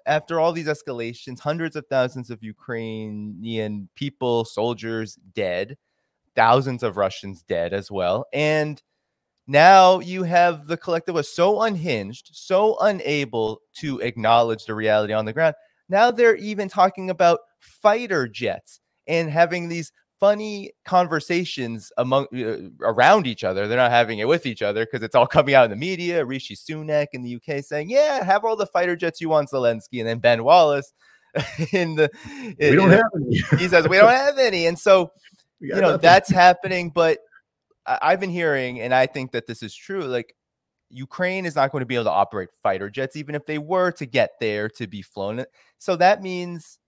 after all these escalations, hundreds of thousands of Ukrainian people, soldiers dead, thousands of Russians dead as well. And now you have the collective was so unhinged, so unable to acknowledge the reality on the ground. Now they're even talking about fighter jets and having these funny conversations around each other. They're not having it with each other because it's all coming out in the media. Rishi Sunak in the UK saying, yeah, have all the fighter jets you want, Zelensky. And then Ben Wallace we don't have any. He says, we don't have any. And so, that's happening. But I've been hearing, and I think that this is true, like Ukraine is not going to be able to operate fighter jets, even if they were to get there to be flown. So that means,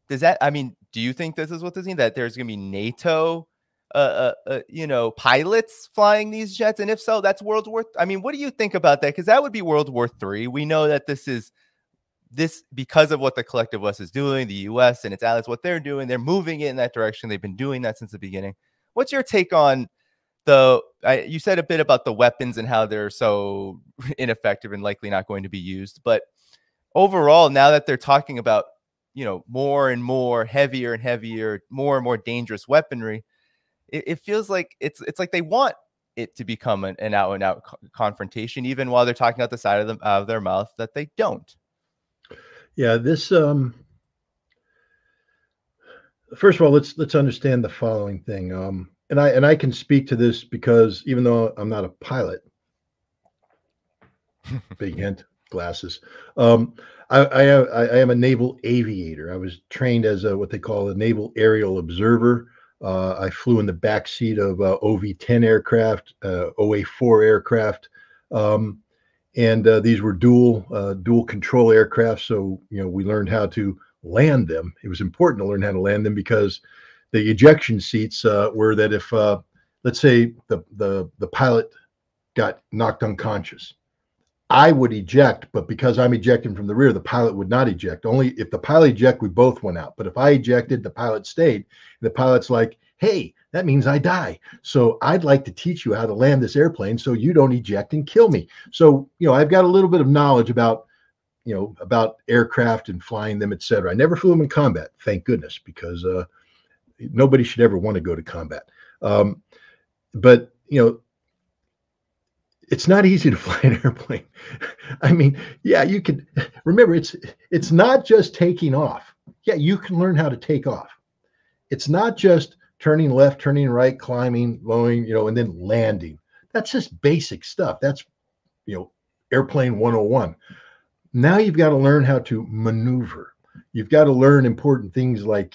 do you think this is what this means? That there's going to be NATO, pilots flying these jets? And if so, that's World War. What do you think about that? Because that would be World War III. We know that this because of what the collective West is doing, the U.S. and its allies, what they're doing, they're moving it in that direction. They've been doing that since the beginning. What's your take on you said a bit about the weapons and how they're so ineffective and likely not going to be used, but overall, now that they're talking about, more and more heavier and heavier, more and more dangerous weaponry, it feels like it's like they want it to become an out and out confrontation, even while they're talking out the side of their mouth that they don't. Yeah, this first of all, let's understand the following thing. And I can speak to this because even though I'm not a pilot, big hint, glasses. I am a naval aviator. I was trained as what they call a naval aerial observer. I flew in the back seat of OV-10 aircraft, OA-4 aircraft, and these were dual control aircraft. So we learned how to land them. It was important to learn how to land them because the ejection seats were that if, let's say, the pilot got knocked unconscious, I would eject, but because I'm ejecting from the rear, the pilot would not eject. Only if the pilot ejected, we both went out. But if I ejected, the pilot stayed. The pilot's like, hey, that means I die. So I'd like to teach you how to land this airplane so you don't eject and kill me. So, I've got a little bit of knowledge about aircraft and flying them, etc. I never flew them in combat, thank goodness, because nobody should ever want to go to combat. But it's not easy to fly an airplane. Yeah, you can remember it's not just taking off. Yeah, you can learn how to take off. It's not just turning left, turning right, climbing, lowering, and then landing. That's just basic stuff. That's airplane 101. Now you've got to learn how to maneuver. You've got to learn important things like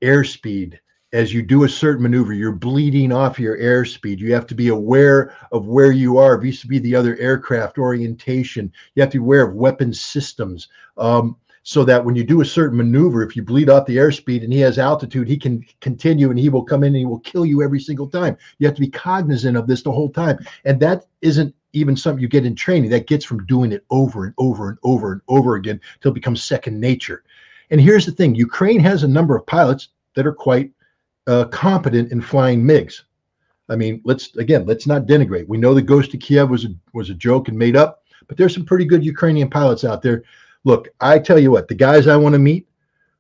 airspeed. As you do a certain maneuver, you're bleeding off your airspeed. You have to be aware of where you are vis-a-vis the other aircraft orientation. You have to be aware of weapon systems, so that when you do a certain maneuver, if you bleed off the airspeed and he has altitude, he can continue and he will come in and he will kill you every single time. You have to be cognizant of this the whole time. And that isn't even something you get in training. That gets from doing it over and over and over and over again till it becomes second nature. And here's the thing. Ukraine has a number of pilots that are quite competent in flying MiGs. Let's not denigrate. We know the Ghost of Kiev was a joke and made up, but there's some pretty good Ukrainian pilots out there. Look, I tell you what, the guys I want to meet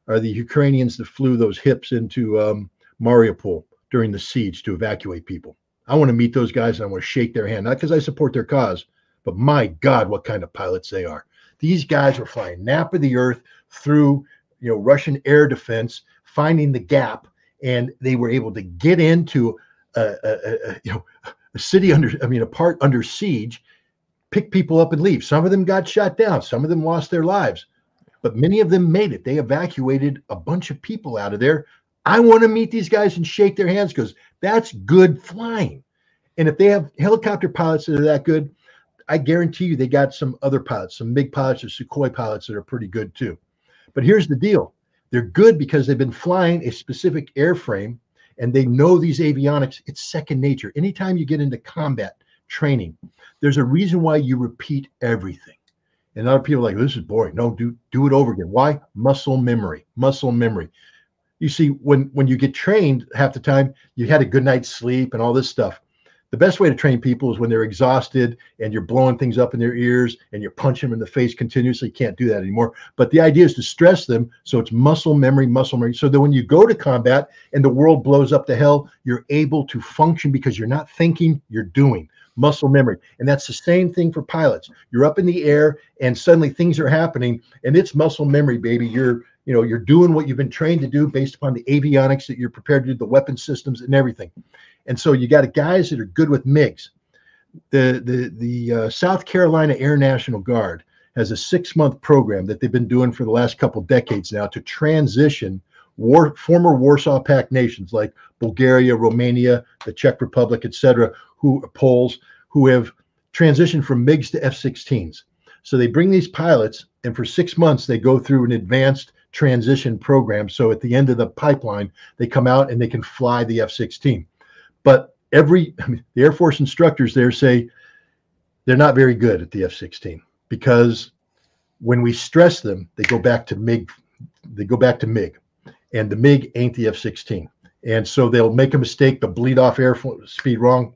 are the Ukrainians that flew those hips into Mariupol during the siege to evacuate people. I want to meet those guys and I want to shake their hand, not because I support their cause, but my God, what kind of pilots they are. These guys were flying nap of the earth through Russian air defense, finding the gap, and they were able to get into a city a part under siege, pick people up and leave. Some of them got shot down. Some of them lost their lives, but many of them made it. They evacuated a bunch of people out of there. I want to meet these guys and shake their hands because that's good flying. And if they have helicopter pilots that are that good, I guarantee you they got some other pilots, some MiG pilots or Sukhoi pilots that are pretty good too. But here's the deal. They're good because they've been flying a specific airframe and they know these avionics. It's second nature. Anytime you get into combat training, there's a reason why you repeat everything. And other people are like, this is boring. No, do it over again. Why? Muscle memory. You see, when you get trained, half the time you had a good night's sleep and all this stuff. The best way to train people is when they're exhausted and you're blowing things up in their ears and you're punching them in the face continuously. You can't do that anymore. But the idea is to stress them so it's muscle memory, so that when you go to combat and the world blows up to hell, you're able to function because you're not thinking, you're doing. Muscle memory. And that's the same thing for pilots. You're up in the air and suddenly things are happening and it's muscle memory, baby. You're doing what you've been trained to do based upon the avionics that you're prepared to do, the weapon systems and everything. And so you got guys that are good with MiGs. The South Carolina Air National Guard has a 6-month program that they've been doing for the last couple decades now to transition former Warsaw Pact nations like Bulgaria, Romania, the Czech Republic, etc., Poles, who have transitioned from MiGs to F-16s. So they bring these pilots, and for 6 months they go through an advanced transition program. So at the end of the pipeline, they come out and they can fly the F-16. But the Air Force instructors there say they're not very good at the F-16 because when we stress them, they go back to MiG. They go back to MiG, and the MiG ain't the F-16. And so they'll make a mistake, they'll bleed off air speed wrong,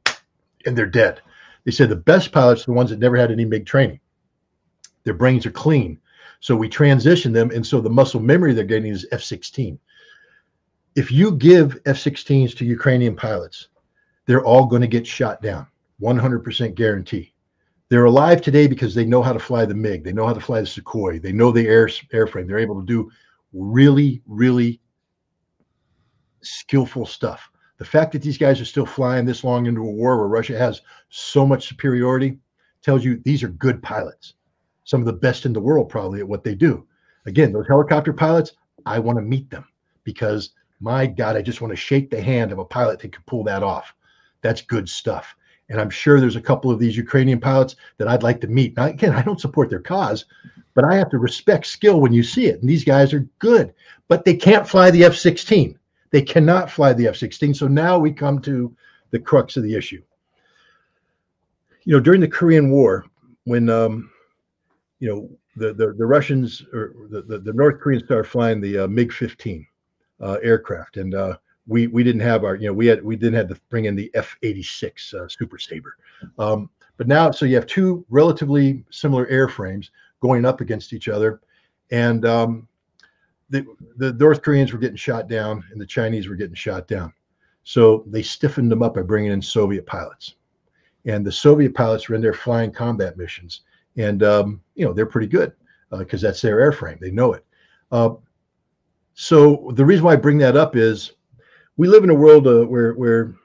and they're dead. They said the best pilots are the ones that never had any MiG training. Their brains are clean. So we transition them, and so the muscle memory they're getting is F-16. If you give F-16s to Ukrainian pilots, they're all going to get shot down, 100% guarantee. They're alive today because they know how to fly the MiG. They know how to fly the Sukhoi. They know the airframe. They're able to do really, really skillful stuff. The fact that these guys are still flying this long into a war where Russia has so much superiority tells you these are good pilots. Some of the best in the world probably at what they do. Again, those helicopter pilots, I want to meet them because, my God, I just want to shake the hand of a pilot that can pull that off. That's good stuff. And I'm sure there's a couple of these Ukrainian pilots that I'd like to meet. Now, again, I don't support their cause, but I have to respect skill when you see it. And these guys are good, but they can't fly the F-16. They cannot fly the F-16. So now we come to the crux of the issue. During the Korean War, when the Russians or the North Koreans started flying the MiG-15 aircraft, and we didn't have our, we didn't have to bring in the F-86 Super Sabre. But now, so you have two relatively similar airframes going up against each other, and the North Koreans were getting shot down and the Chinese were getting shot down. So they stiffened them up by bringing in Soviet pilots, and the Soviet pilots were in there flying combat missions, and they're pretty good because that's their airframe. They know it. So the reason why I bring that up is we live in a world where,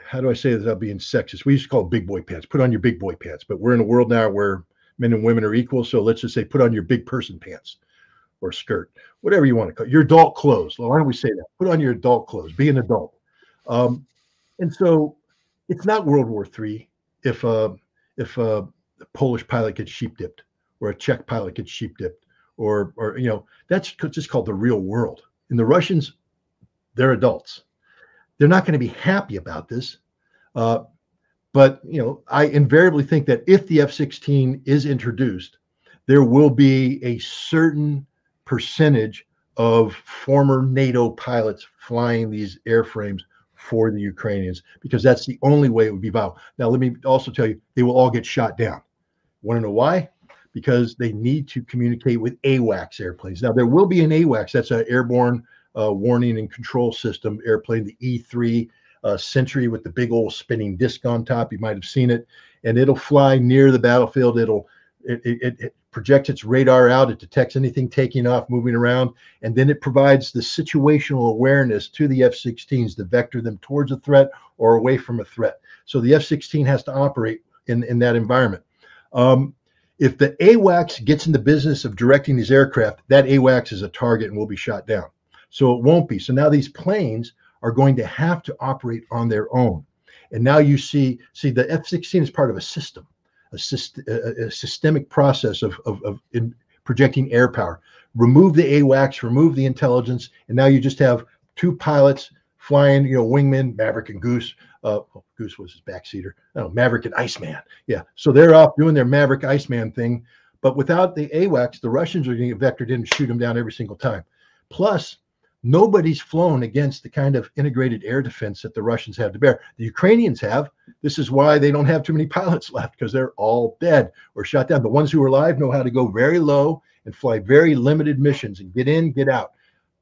how do I say this without being sexist? We used to call it big boy pants. Put on your big boy pants. But we're in a world now where men and women are equal. So let's just say put on your big person pants or skirt, whatever you want to call it. Your adult clothes. Well, why don't we say that? Put on your adult clothes. Be an adult. And so it's not World War III if a Polish pilot gets sheep dipped or a Czech pilot gets sheep dipped or that's just called the real world. And the Russians, they're adults. They're not going to be happy about this. But I invariably think that if the F-16 is introduced, there will be a certain percentage of former NATO pilots flying these airframes for the Ukrainians, because that's the only way it would be viable. Now, let me also tell you, they will all get shot down. Want to know why? Because they need to communicate with AWACS airplanes. Now, there will be an AWACS, that's an airborne warning and control system airplane, the E-3 Sentry with the big old spinning disc on top. You might have seen it, and it'll fly near the battlefield. It projects its radar out. It detects anything taking off, moving around, and then it provides the situational awareness to the F-16s to vector them towards a threat or away from a threat. So the F-16 has to operate in that environment. If the AWACS gets in the business of directing these aircraft, that AWACS is a target and will be shot down. So it won't be. So now these planes are going to have to operate on their own. And now you see the F-16 is part of a system, a systemic process of projecting air power. Remove the AWACS, remove the intelligence, and now you just have two pilots flying, wingmen, Maverick and Goose. Goose was his backseater. No, Maverick and Iceman. Yeah, so they're off doing their Maverick Iceman thing. But without the AWACS, the Russians are going to get vectored in and shoot them down every single time. Plus, Nobody's flown against the kind of integrated air defense that the Russians have to bear. The Ukrainians have. This is why they don't have too many pilots left, because they're all dead or shot down. The ones who are alive know how to go very low and fly very limited missions and get in, get out.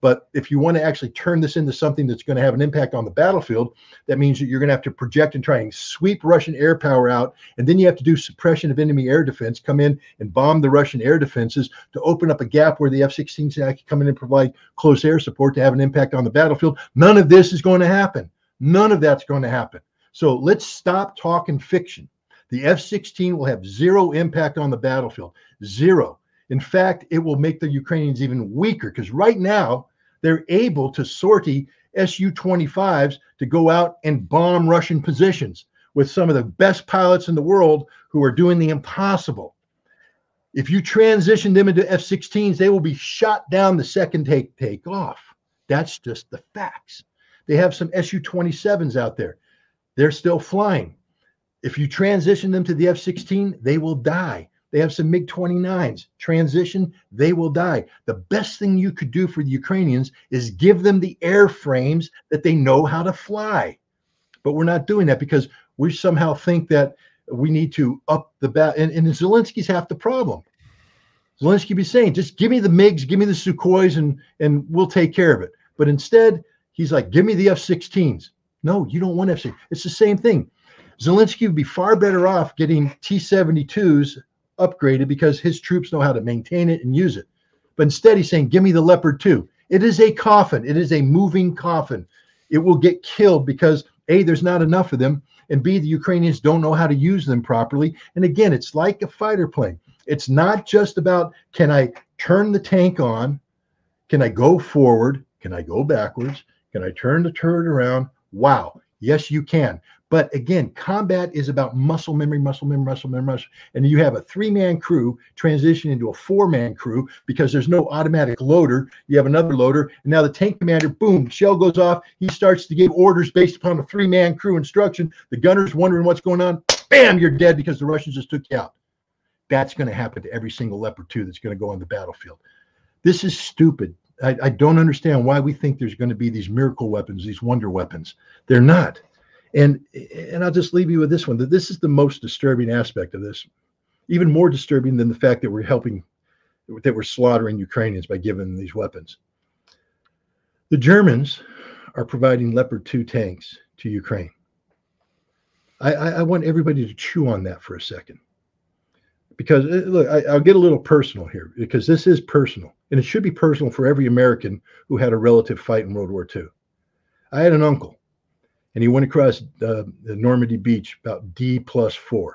But if you want to actually turn this into something that's going to have an impact on the battlefield, that means that you're going to have to project and try and sweep Russian air power out. And then you have to do suppression of enemy air defense, come in and bomb the Russian air defenses to open up a gap where the F-16s can come in and provide close air support to have an impact on the battlefield. None of this is going to happen. None of that's going to happen. So let's stop talking fiction. The F-16 will have zero impact on the battlefield. Zero. In fact, it will make the Ukrainians even weaker, because right now, they're able to sortie Su-25s to go out and bomb Russian positions with some of the best pilots in the world who are doing the impossible. If you transition them into F-16s, they will be shot down the second take off. That's just the facts. They have some Su-27s out there. They're still flying. If you transition them to the F-16, they will die. They have some MiG-29s. Transition, they will die. The best thing you could do for the Ukrainians is give them the airframes that they know how to fly. But we're not doing that, because we somehow think that we need to up the bat. And Zelensky's half the problem. Zelensky be saying, just give me the MiGs, give me the Sukhois, and we'll take care of it. But instead, he's like, give me the F-16s. No, you don't want F-16. It's the same thing. Zelensky would be far better off getting T-72s upgraded, because his troops know how to maintain it and use it. But instead, he's saying, give me the Leopard 2. It is a coffin. It is a moving coffin. It will get killed because A, there's not enough of them, and B, the Ukrainians don't know how to use them properly. And again, it's like a fighter plane. It's not just about, can I turn the tank on? Can I go forward? Can I go backwards? Can I turn the turret around? Wow. Yes, you can. But again, combat is about muscle memory, muscle memory, muscle memory, muscle. And you have a 3-man crew transition into a 4-man crew because there's no automatic loader. You have another loader. And now the tank commander, boom, shell goes off. He starts to give orders based upon a 3-man crew instruction. The gunner's wondering what's going on. Bam, you're dead because the Russians just took you out. That's going to happen to every single Leopard 2 that's going to go on the battlefield. This is stupid. I don't understand why we think there's going to be these miracle weapons, these wonder weapons. They're not. And I'll just leave you with this one, that this is the most disturbing aspect of this, even more disturbing than the fact that we're slaughtering Ukrainians by giving them these weapons. The Germans are providing Leopard 2 tanks to Ukraine. I want everybody to chew on that for a second. Because, look, I'll get a little personal here, because this is personal. And it should be personal for every American who had a relative fight in World War II. I had an uncle, and he went across the Normandy beach about D+4.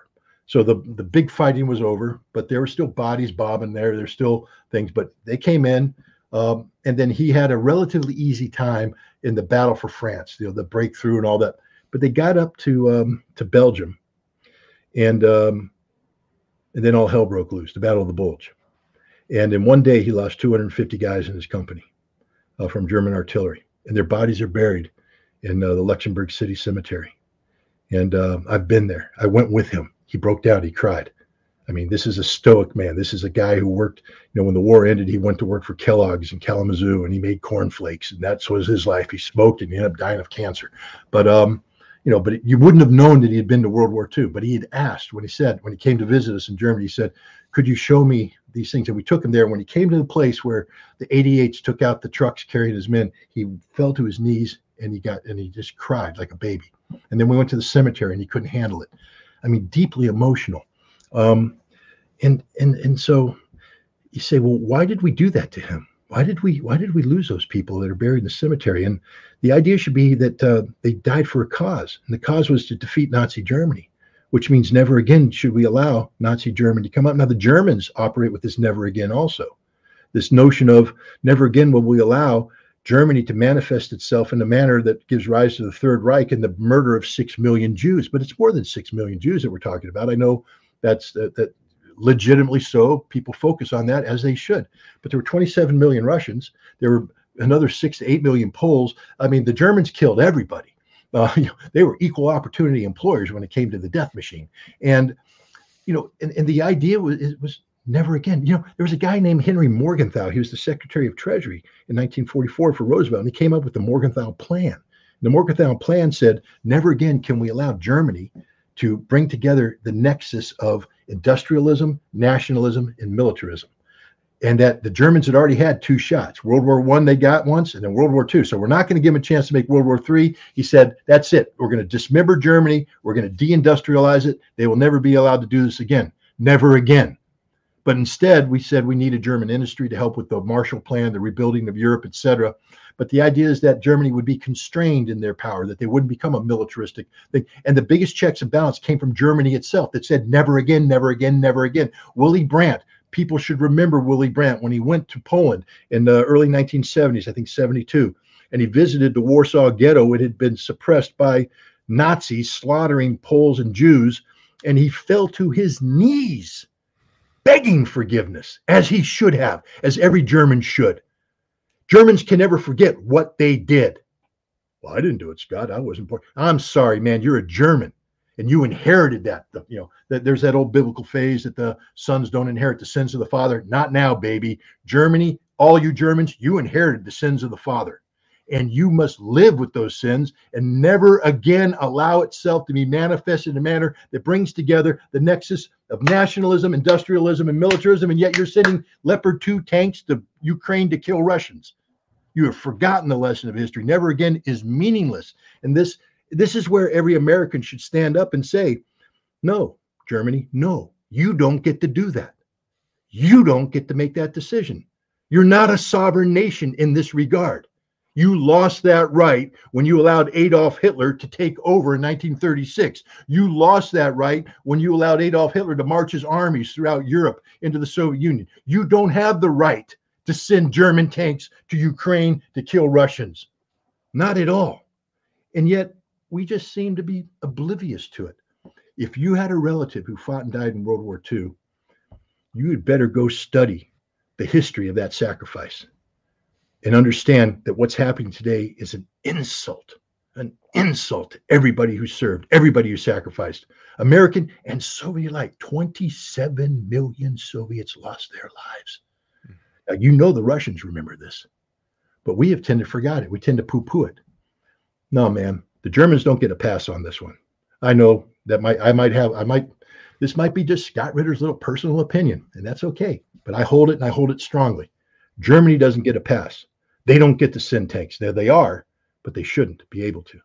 So the big fighting was over, but there were still bodies bobbing there. There's still things, but they came in, and then he had a relatively easy time in the battle for France, the breakthrough and all that. But they got up to Belgium, and then all hell broke loose, the Battle of the Bulge. And in one day, he lost 250 guys in his company from German artillery, and their bodies are buried in the Luxembourg City Cemetery. And I've been there. I went with him. He broke down. He cried. I mean, this is a stoic man. This is a guy who worked, when the war ended, he went to work for Kellogg's in Kalamazoo, and he made cornflakes, and that was his life. He smoked, and he ended up dying of cancer. But, but you wouldn't have known that he had been to World War II. But he had asked when he came to visit us in Germany, he said, could you show me these things? And we took him there. When he came to the place where the 88s took out the trucks carrying his men, he fell to his knees and he just cried like a baby. And then we went to the cemetery and he couldn't handle it. I mean, deeply emotional. And so you say, well, why did we do that to him? Why did we lose those people that are buried in the cemetery? And the idea should be that they died for a cause, and the cause was to defeat Nazi Germany, which means never again should we allow Nazi Germany to come up. Now the Germans operate with this never again also. This notion of never again will we allow Germany to manifest itself in a manner that gives rise to the Third Reich and the murder of 6 million Jews. But it's more than 6 million Jews that we're talking about. I know that's that legitimately so. People focus on that, as they should. But there were 27 million Russians. There were another 6 to 8 million Poles. I mean, the Germans killed everybody. They were equal opportunity employers when it came to the death machine. And, and the idea was Never again. You know, there was a guy named Henry Morgenthau. He was the Secretary of Treasury in 1944 for Roosevelt, and he came up with the Morgenthau Plan. The Morgenthau Plan said, never again can we allow Germany to bring together the nexus of industrialism, nationalism, and militarism. And that the Germans had already had 2 shots. World War I, they got once, and then World War II. So we're not going to give them a chance to make World War III. He said, that's it. We're going to dismember Germany. We're going to deindustrialize it. They will never be allowed to do this again. Never again. But instead, we said we need a German industry to help with the Marshall Plan, the rebuilding of Europe, etc. But the idea is that Germany would be constrained in their power, that they wouldn't become a militaristic thing. And the biggest checks and balance came from Germany itself that said, never again, never again, never again. Willy Brandt, people should remember Willy Brandt when he went to Poland in the early 1970s, I think 72, and he visited the Warsaw Ghetto. It had been suppressed by Nazis slaughtering Poles and Jews, and he fell to his knees begging forgiveness, as he should have, as every German should. Germans can never forget what they did. Well, I didn't do it, Scott. I wasn't born. I'm sorry, man. You're a German, and you inherited that. You know, that there's that old biblical phase that the sons don't inherit the sins of the father. Not now, baby. Germany, all you Germans, you inherited the sins of the father, and you must live with those sins and never again allow itself to be manifested in a manner that brings together the nexus of nationalism, industrialism, and militarism. And yet you're sending Leopard 2 tanks to Ukraine to kill Russians. You have forgotten the lesson of history. Never again is meaningless. And this is where every American should stand up and say, no, Germany, no, you don't get to do that. You don't get to make that decision. You're not a sovereign nation in this regard. You lost that right when you allowed Adolf Hitler to take over in 1936. You lost that right when you allowed Adolf Hitler to march his armies throughout Europe into the Soviet Union. You don't have the right to send German tanks to Ukraine to kill Russians. Not at all. And yet we just seem to be oblivious to it. If you had a relative who fought and died in World War II, you had better go study the history of that sacrifice and understand that what's happening today is an insult to everybody who served, everybody who sacrificed. American and Soviet alike, 27 million Soviets lost their lives. Now, you know the Russians remember this, but we have tended to forget it. We tend to poo-poo it. No, man, the Germans don't get a pass on this one. I know that this might be just Scott Ritter's little personal opinion, and that's okay, but I hold it, and I hold it strongly. Germany doesn't get a pass. They don't get to send tanks. There they are, but they shouldn't be able to.